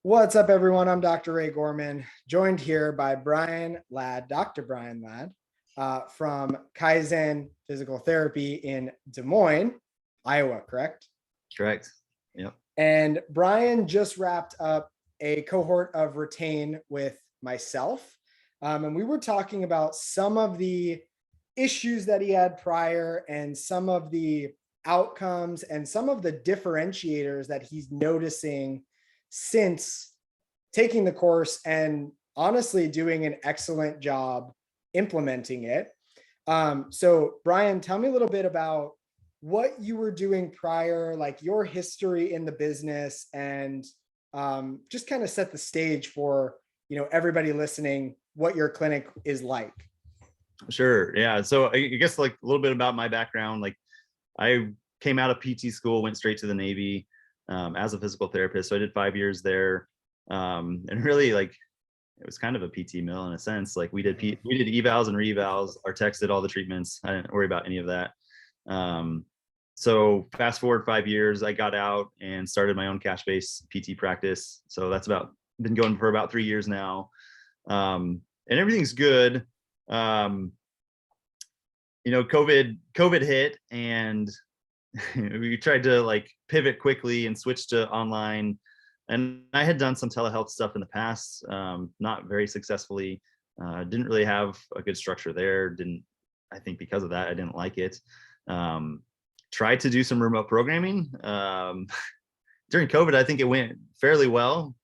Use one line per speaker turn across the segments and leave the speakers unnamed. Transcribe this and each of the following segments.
What's up, everyone? I'm Dr. Ray Gorman, joined here by Dr. Bryan Ladd, from Kaizen Physical Therapy in Des Moines, Iowa, correct?
Correct. Yep.
And Bryan just wrapped up a cohort of Retain with myself. And we were talking about some of the issues that he had prior and some of the outcomes and some of the differentiators that he's noticing since taking the course and honestly doing an excellent job implementing it. So Bryan, tell me a little bit about what you were doing prior, like your history in the business, and just kind of set the stage for, everybody listening, what your clinic is like.
Sure. Yeah. So I guess like a little bit about my background. Like I came out of PT school, went straight to the Navy as a physical therapist. So I did 5 years there. And really like it was kind of a PT mill in a sense. Like we did evals and re-evals. Our techs did all the treatments. I didn't worry about any of that. So fast forward 5 years, I got out and started my own cash-based PT practice. So that's been going for about 3 years now. And everything's good. COVID hit and we tried to like pivot quickly and switch to online. And I had done some telehealth stuff in the past, not very successfully. Didn't really have a good structure there. I think because of that, I didn't like it. Tried to do some remote programming. During COVID, I think it went fairly well.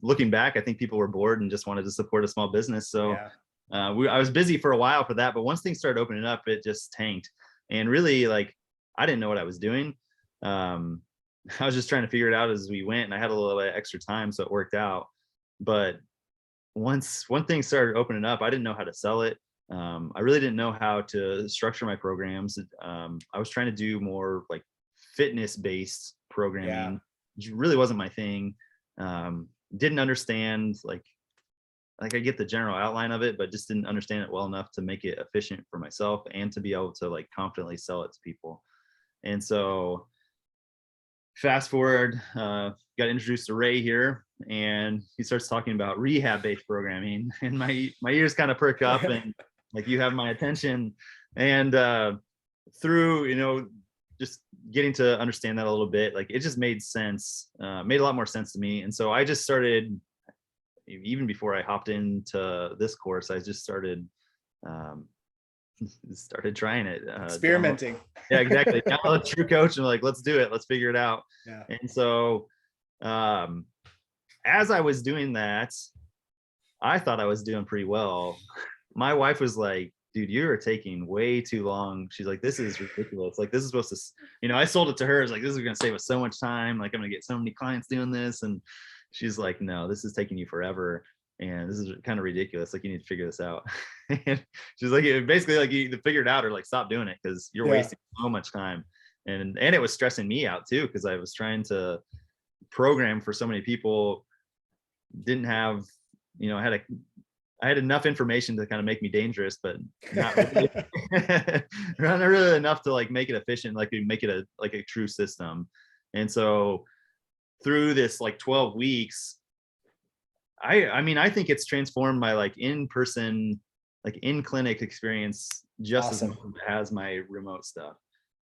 Looking back, I think people were bored and just wanted to support a small business. So yeah. I was busy for a while for that, but once things started opening up, it just tanked. And really, like, I didn't know what I was doing. I was just trying to figure it out as we went, and I had a little bit of extra time, so it worked out. But one thing started opening up, I didn't know how to sell it. I really didn't know how to structure my programs. I was trying to do more like fitness-based programming, which really wasn't my thing. Didn't understand like I get the general outline of it, but just didn't understand it well enough to make it efficient for myself and to be able to like confidently sell it to people. And so fast forward, got introduced to Ray here, and he starts talking about rehab-based programming, and my ears kind of perk up, and like you have my attention. And through just getting to understand that a little bit, like it just made sense, made a lot more sense to me. And so I just started, even before I hopped into this course, I just started trying it,
experimenting.
Yeah, exactly. Download True Coach and like, let's do it, let's figure it out.
Yeah.
And so as I was doing that, I thought I was doing pretty well. My wife was like, dude, you are taking way too long. She's like, this is ridiculous. Like, this is supposed to, I sold it to her. It's like, this is going to save us so much time. Like, I'm going to get so many clients doing this. And she's like, no, this is taking you forever. And this is kind of ridiculous. Like, you need to figure this out. And she's like, basically, like, you either figure it out or like stop doing it, because you're wasting so much time. And it was stressing me out too, because I was trying to program for so many people. Didn't have, I had enough information to kind of make me dangerous, but not really, not really enough to like make it efficient, like make it a true system. And so through this like 12 weeks, I think it's transformed my like in-person, like in-clinic experience just as much as it has my remote stuff.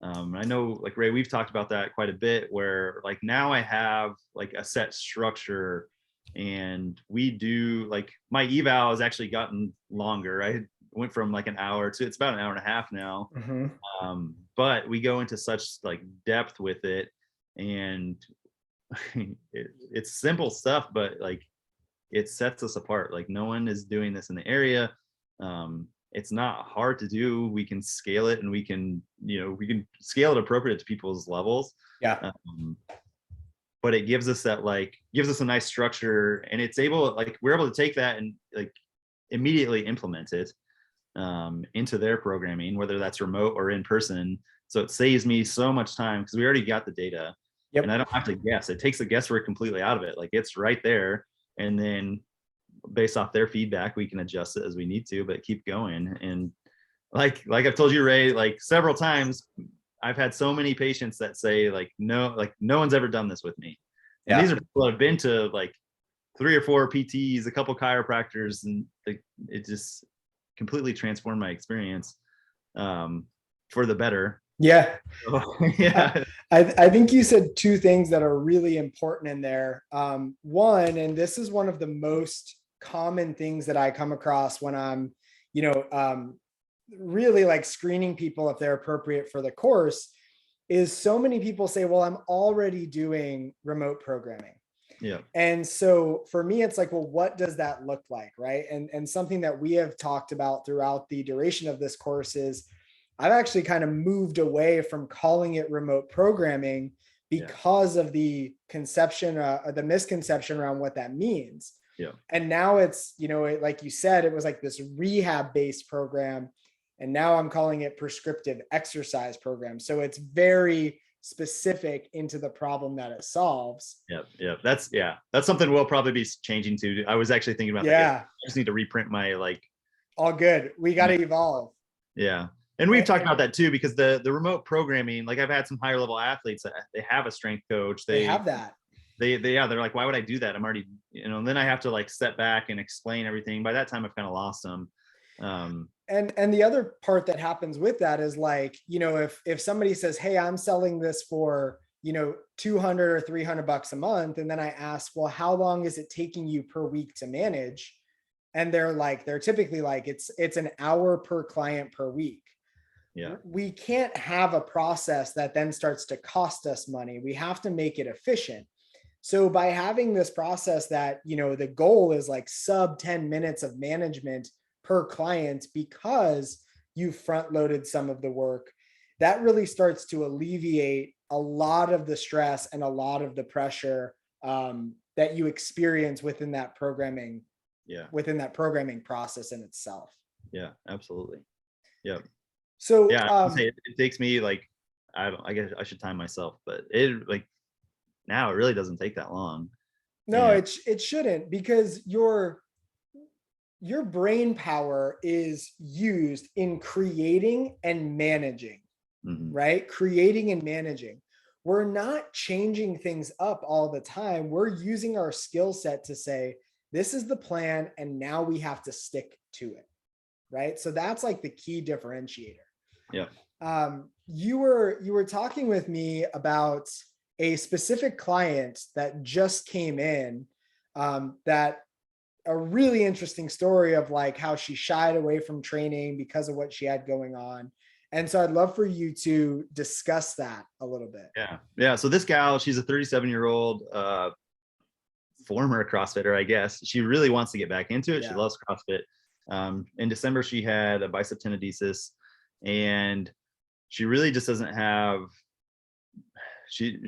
I know, like Ray, we've talked about that quite a bit, where like now I have like a set structure, and we do like my eval has actually gotten longer. I went from like an hour to it's about an hour and a half now.
Mm-hmm.
But we go into such like depth with it, and it's simple stuff, but like it sets us apart. Like no one is doing this in the area. It's not hard to do. We can scale it, and we can scale it appropriate to people's levels.
Yeah.
But it gives us a nice structure, and we're able to take that and like immediately implement it into their programming, whether that's remote or in person. So it saves me so much time, because we already got the data. Yep. And I don't have to guess. It takes the guesswork completely out of it. Like it's right there. And then based off their feedback, we can adjust it as we need to, but keep going. And like I've told you, Ray, like several times, I've had so many patients that say like no one's ever done this with me. And these are people that have been to like 3 or 4 PTs, a couple chiropractors, and it just completely transformed my experience for the better.
Yeah.
So, yeah.
I think you said two things that are really important in there. One, and this is one of the most common things that I come across when I'm, really like screening people if they're appropriate for the course, is so many people say, well, I'm already doing remote programming.
Yeah.
And so for me, it's like, well, what does that look like? Right. And something that we have talked about throughout the duration of this course is I've actually kind of moved away from calling it remote programming because of the conception, the misconception around what that means.
Yeah.
And now it's, like you said, it was like this rehab based program. And now I'm calling it prescriptive exercise program. So it's very specific into the problem that it solves.
Yeah. That's something we'll probably be changing to. I was actually thinking about that.
Yeah.
I just need to reprint my
all good. We got to evolve.
Yeah. And we've talked about that too, because the remote programming, like I've had some higher level athletes that they have a strength coach.
They have that.
They're like, why would I do that? I'm already, and then I have to like step back and explain everything. By that time I've kind of lost them.
And the other part that happens with that is like, if somebody says, hey, I'm selling this for, 200 or 300 bucks a month. And then I ask, well, how long is it taking you per week to manage? And they're typically like, it's an hour per client per week.
Yeah.
We can't have a process that then starts to cost us money. We have to make it efficient. So by having this process that, the goal is like sub 10 minutes of management per client, because you've front loaded some of the work, that really starts to alleviate a lot of the stress and a lot of the pressure that you experience within that programming.
Yeah.
Within that programming process in itself.
Yeah, absolutely. Yeah.
So
it takes me like, I guess I should time myself, but it like now it really doesn't take that long.
No, it shouldn't, because your brain power is used in creating and managing, right? Creating and managing. We're not changing things up all the time. We're using our skill set to say, this is the plan, and now we have to stick to it, right? So that's like the key differentiator.
Yeah.
You were talking with me about a specific client that just came in, that a really interesting story of like how she shied away from training because of what she had going on. And so I'd love for you to discuss that a little bit.
Yeah. So this gal, she's a 37-year-old former CrossFitter, I guess. She really wants to get back into it. Yeah. She loves CrossFit. In December, she had a bicep tenodesis, and she really just doesn't have, she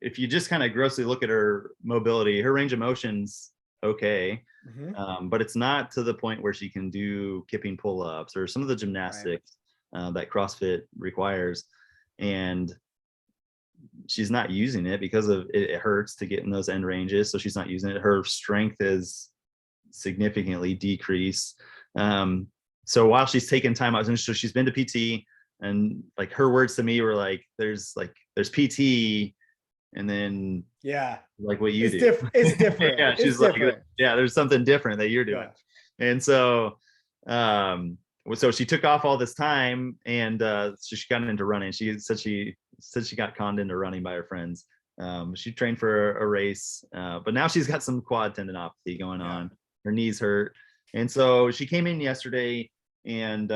if you just kind of grossly look at her mobility, her range of motion's okay. But it's not to the point where she can do kipping pull-ups or some of the gymnastics that CrossFit requires. And she's not using it because of it hurts to get in those end ranges. So she's not using it. Her strength is significantly decreased. So while she's taking time out, and so she's been to PT, and like her words to me were like, there's PT, and then like what you do.
It's different.
Yeah, she's like, there's something different that you're doing. And so so she took off all this time, and so she got into running. She said she got conned into running by her friends. She trained for a race, but now she's got some quad tendinopathy going on. Her knees hurt. And so she came in yesterday, and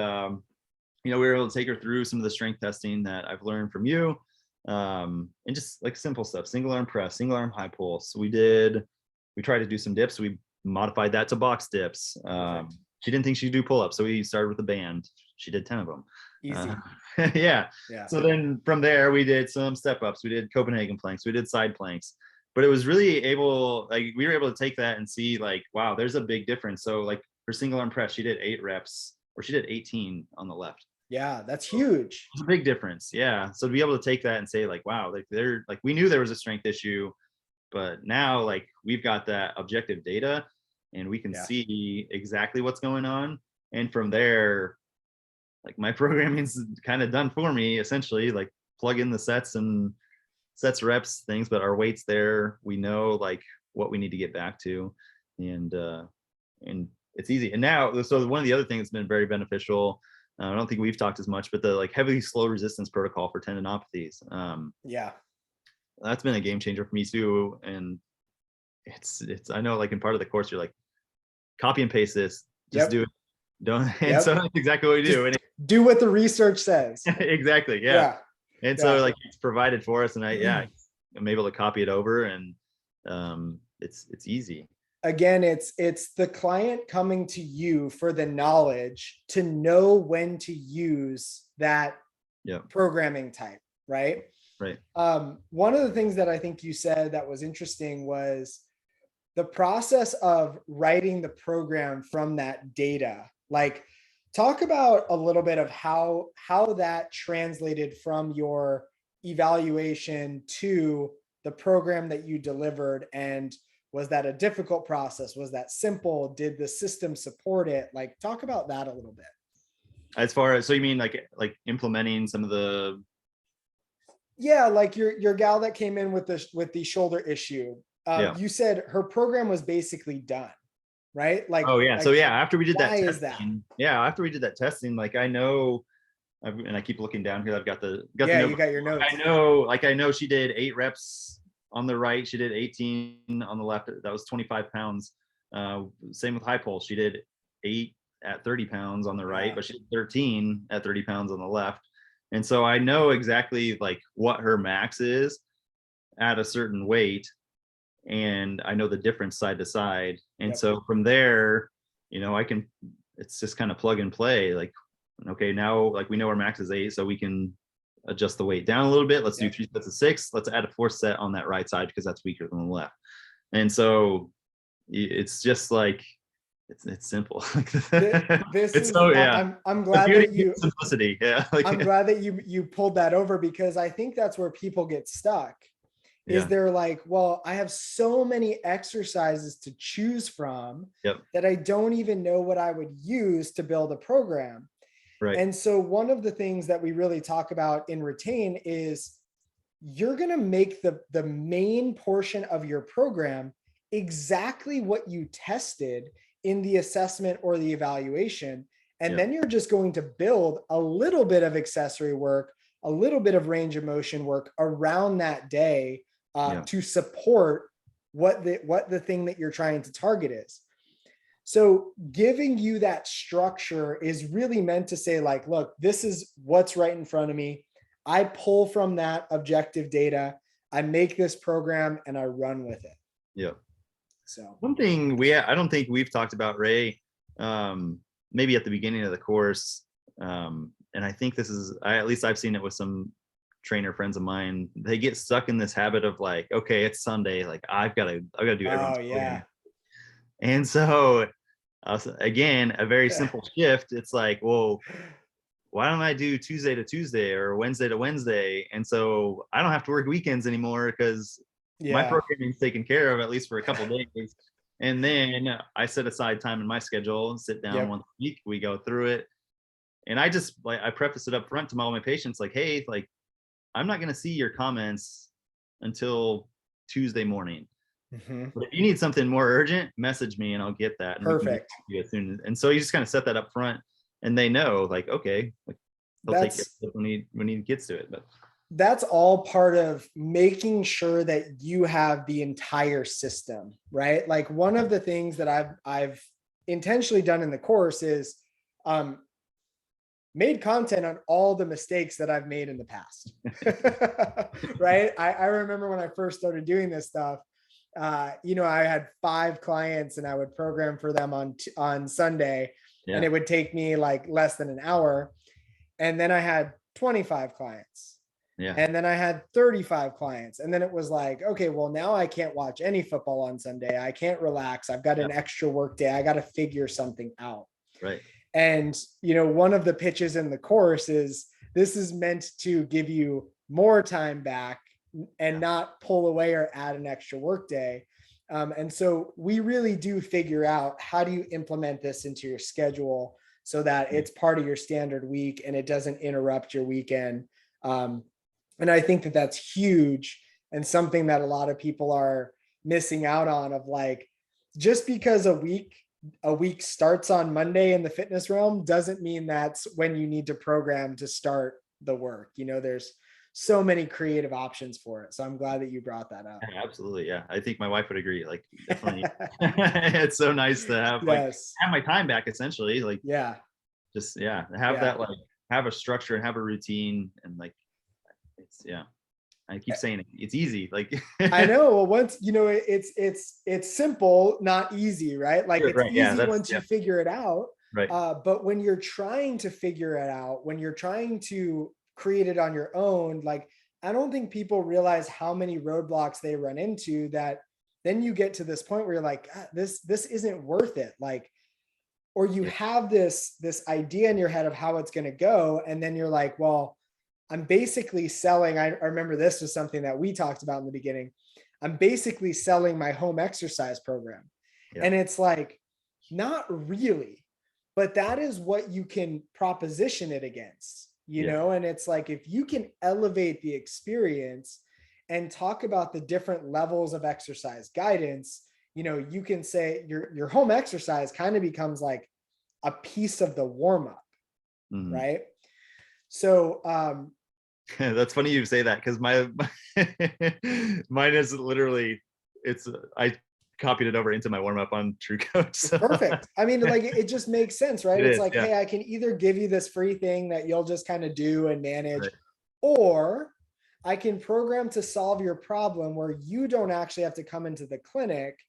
we were able to take her through some of the strength testing that I've learned from you, and just like simple stuff: single arm press, single arm high pull. So we tried to do some dips. We modified that to box dips. She didn't think she'd do pull-ups, so we started with a band. She did 10 of them.
Easy.
Yeah. So then from there, we did some step-ups. We did Copenhagen planks. We did side planks. But it was really we were able to take that and see like, wow, there's a big difference. So like her single arm press, she did 8 reps, or she did 18 on the left.
Yeah, that's huge.
It's a big difference. Yeah. So to be able to take that and say like, wow, like we knew there was a strength issue, but now like we've got that objective data, and we can see exactly what's going on. And from there, like my programming's kind of done for me, essentially, like plug in the sets and sets, reps, things, but our weight's there. We know like what we need to get back to, and it's easy. And now, so one of the other things that's been very beneficial, I don't think we've talked as much, but the like heavy slow resistance protocol for tendinopathies.
Yeah.
That's been a game changer for me too. And it's I know like in part of the course you're like, copy and paste this, just do it. Don't. And so that's exactly what we do. And
do what the research says.
Exactly. Yeah. And so like it's provided for us, and I'm able to copy it over, and it's easy.
Again, it's the client coming to you for the knowledge to know when to use that programming type, right?
Right.
One of the things that I think you said that was interesting was the process of writing the program from that data. Like, talk about a little bit of how that translated from your evaluation to the program that you delivered. And was that a difficult process? Was that simple? Did the system support it? Like, talk about that a little bit.
As far as, so you mean like implementing some of the,
yeah, like your gal that came in with the shoulder issue. You said her program was basically done, right? Like,
oh yeah.
Like,
so yeah, after we did that
testing,
after we did that testing, like I know, and I keep looking down here, I've got the
you got your notes.
I know she did 8 reps on the right, she did 18 on the left. That was 25 pounds. Same with high pulse. She did 8 at 30 pounds on the right, but she did 13 at 30 pounds on the left. And so I know exactly like what her max is at a certain weight, and I know the difference side to side. And so from there, it's just kind of plug and play. Like, okay, now like we know our max is 8, so we can adjust the weight down a little bit. Let's do 3 sets of 6. Let's add a 4th set on that right side because that's weaker than the left. And so it's just like, it's simple.
I'm glad that you
simplicity.
I'm glad that you pulled that over, because I think that's where people get stuck. Is they're like, well, I have so many exercises to choose from that I don't even know what I would use to build a program.
Right.
And so one of the things that we really talk about in Retain is you're going to make the main portion of your program exactly what you tested in the assessment or the evaluation. And then you're just going to build a little bit of accessory work, a little bit of range of motion work around that day to support what the thing that you're trying to target is. So giving you that structure is really meant to say, like, look, this is what's right in front of me. I pull from that objective data, I make this program, and I run with it.
Yeah.
So
one thing I don't think we've talked about, Ray, maybe at the beginning of the course, and I think this is, at least I've seen it with some trainer friends of mine. They get stuck in this habit of like, okay, it's Sunday, like I've got to do everyone's program. And so again, a very simple shift. It's like, well, why don't I do Tuesday to Tuesday or Wednesday to Wednesday? And so I don't have to work weekends anymore because my programming is taken care of, at least for a couple of days. And then I set aside time in my schedule, sit down once a week, we go through it. And I just like, I preface it up front to all my patients, like, hey, like, I'm not going to see your comments until Tuesday morning. But if you need something more urgent, message me and I'll get that. And
perfect.
And so you just kind of set that up front, and they know, like, okay, like, they'll take it when he gets to it. But
that's all part of making sure that you have the entire system, right? Like, one of the things that I've intentionally done in the course is made content on all the mistakes that I've made in the past. Right? I remember when I first started doing this stuff, I had 5 clients and I would program for them on Sunday, and it would take me like less than an hour. And then I had 25 clients. And then I had 35 clients. And then it was like, okay, well, now I can't watch any football on Sunday. I can't relax. I've got an extra work day. I got to figure something out.
Right.
And, one of the pitches in the course is this is meant to give you more time back and not pull away or add an extra work day. And so we really do figure out, how do you implement this into your schedule so that it's part of your standard week and it doesn't interrupt your weekend. And I think that that's huge. and something that a lot of people are missing out on, of like, just because a week starts on Monday in the fitness realm doesn't mean that's when you need to program to start the work. There's so many creative options for it. So I'm glad that you brought that up.
Yeah, absolutely. Yeah. I think my wife would agree. Like, definitely. It's so nice to have
Yes.
have my time back, essentially. Like,
Yeah.
just, have
Yeah.
that, like, have a structure and have a routine. And like, it's, I keep saying it's easy. Like,
I know. Well, once it's simple, not easy, right? Like, it's
right. Yeah.
easy once you figure it out.
Right.
But when you're trying to figure it out, when you're trying to create it on your own, like, I don't think people realize how many roadblocks they run into, that then you get to this point where you're like, "God, this isn't worth it." Like, or you
Yeah.
have this idea in your head of how it's going to go, and then you're like, well, I'm basically selling. I remember this was something that we talked about in the beginning. I'm basically selling my home exercise program.
Yeah.
And it's like, not really, but that is what you can proposition it against, and it's like, if you can elevate the experience and talk about the different levels of exercise guidance, you can say your home exercise kind of becomes like a piece of the warm up,
Mhm.
right? So
That's funny you say that, because mine is literally, I copied it over into my warm up on True Coach.
it's
So
perfect. I mean, like, it just makes sense, right?
it
It's
is.
like,
Yeah.
hey, I can either give you this free thing that you'll just kind of do and manage,
Right.
or I can program to solve your problem where you don't actually have to come into the clinic.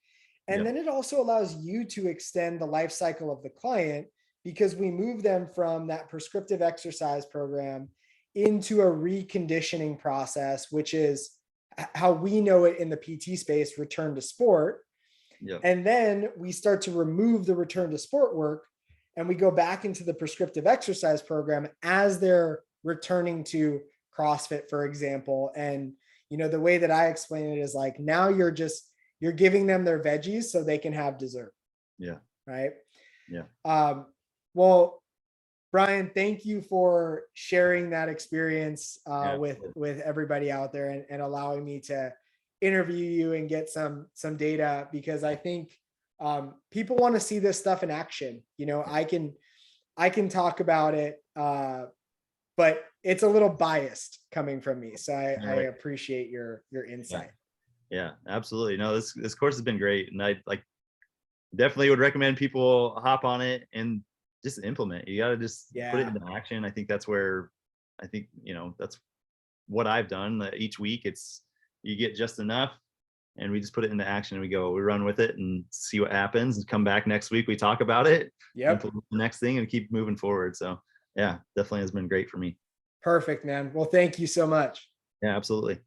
And
Yeah.
then it also allows you to extend the life cycle of the client, because we move them from that prescriptive exercise program into a reconditioning process, which is how we know it in the PT space, return to sport.
Yeah.
And then we start to remove the return to sport work, and we go back into the prescriptive exercise program as they're returning to CrossFit, for example. And, the way that I explain it is like, now you're giving them their veggies so they can have dessert.
Yeah.
Right.
Yeah.
Well, Bryan, thank you for sharing that experience
Yeah.
with everybody out there, and allowing me to interview you and get some data, because I think people want to see this stuff in action. I can talk about it, but it's a little biased coming from me. So I
Right.
appreciate your
Yeah.
insight.
Yeah. Absolutely. No, this course has been great, and I definitely would recommend people hop on it and just implement. You got to just put it
Yeah.
into action. I think that's where, I think, that's what I've done. Each week, you get just enough, and we just put it into action, and we run with it and see what happens, and come back next week. We talk about it,
Yep.
implement the next thing, and keep moving forward. So yeah, definitely has been great for me.
Perfect, man. Well, thank you so much.
Yeah, absolutely.